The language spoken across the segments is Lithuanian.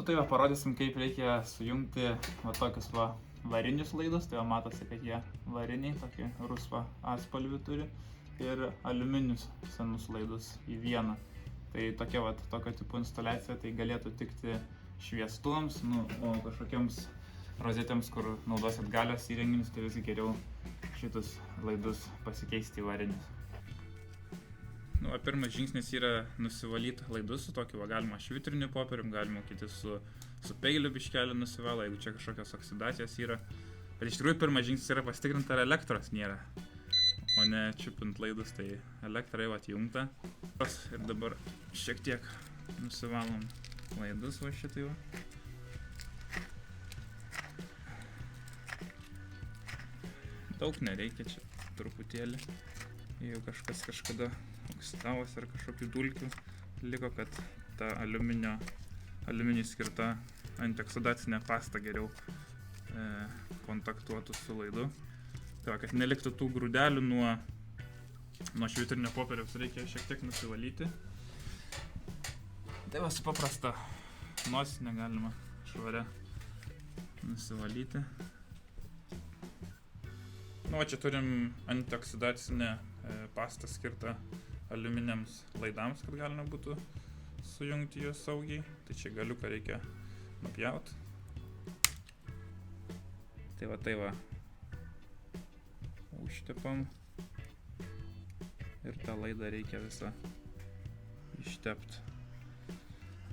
tai va, parodysim, kaip reikia sujungti va tokius va varinius laidus. Tai va, matosi, kad jie variniai, tokį rusvą atspalvį turi. Ir aliuminius senus laidus į vieną. Tai tokia va, tokio tipo instaliacija, tai galėtų tikti šviestuvams, nu, o kažkokiems rozetėms, kur naudosit galios įrenginius, tai visgi geriau šitus laidus pasikeisti į varinius. Nu, pirmas žingsnis yra nusivalyti laidus su tokiu, galima švitriniu popierium, galima kiti su peiliu biškelį nusivalą, jeigu čia kažkokios oksidacijos yra. Bet iš tikrųjų pirmas žingsnis yra pasitikrinti, ar elektros nėra, o ne čiupint laidus, tai elektra jau atjungta. Ir dabar šiek tiek nusivalom laidus va šitai va. Daug nereikia, čia truputėlį. Jeigu kažkas kažkada oksidavosi ar kažkokių dulkių liko, kad ta aliuminiui skirta antioksidacinė pasta geriau kontaktuotų su laidu. Tai va, kad neliktų tų grūdelių nuo švitrinio popieriaus, reikia šiek tiek nusivalyti. Tai va, su paprasta nosinė galima švaria nusivalyti. Nu, va, čia turim antioksidacinę pastą skirtą aliuminiams laidams, kad galima būtų sujungti juos saugiai. Tai čia galiuką reikia nupjauti. Tai va, užtepam. Ir tą laidą reikia visą ištepti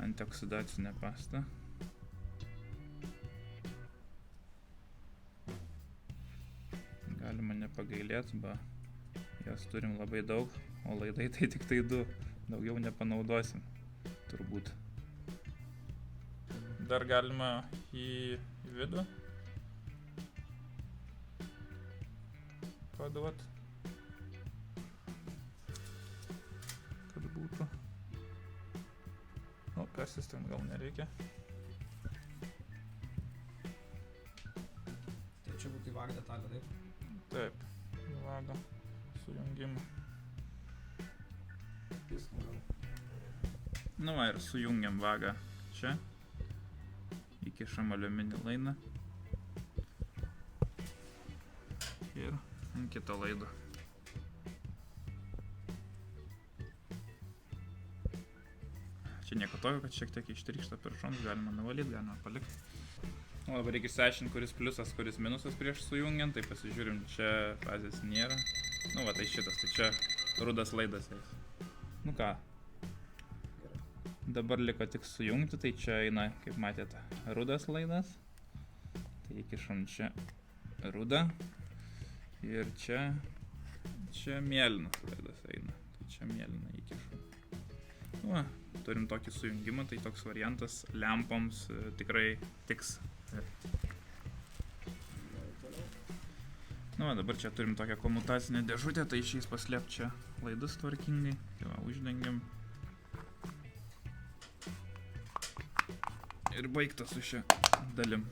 antioksidacinę pastą. Galima nepagailėti, jos turim labai daug, o laidai tai tik tai 2, daugiau nepanaudosim, turbūt. Dar galima į vidų paduot, kad būtų. Nu, persistent gal nereikia. Tai čia būtų į vagą detalę, taip? Taip, į vagą sujungimą. Nu va, ir sujungiam vagą čia. Įkišam aliuminį laidą. Ir ant kito laido. Čia nieko tokio, kad šiek tiek ištrykšta piršoms, galima nuvalyti, galima palikti. O dabar reikia išsiaiškinti, kuris pliusas, kuris minusas prieš sujungiant, tai pasižiūrim, čia fazės nėra. Nu va, tai šitas, tai čia rudas laidas eis. Nu ką, dabar liko tik sujungti, tai čia eina, kaip matėte, rudas laidas. Tai įkišam čia rudą ir čia mėlynas laidas eina. Tai čia mėlyną įkišam. Nu va, turim tokį sujungimą, tai toks variantas lempoms tikrai tiks. Nu va, dabar čia turim tokią komutacinę dėžutę, tai išeis paslėpti čia laidus tvarkingai. Tai va, uždengiam. Ir baigta su šia dalim.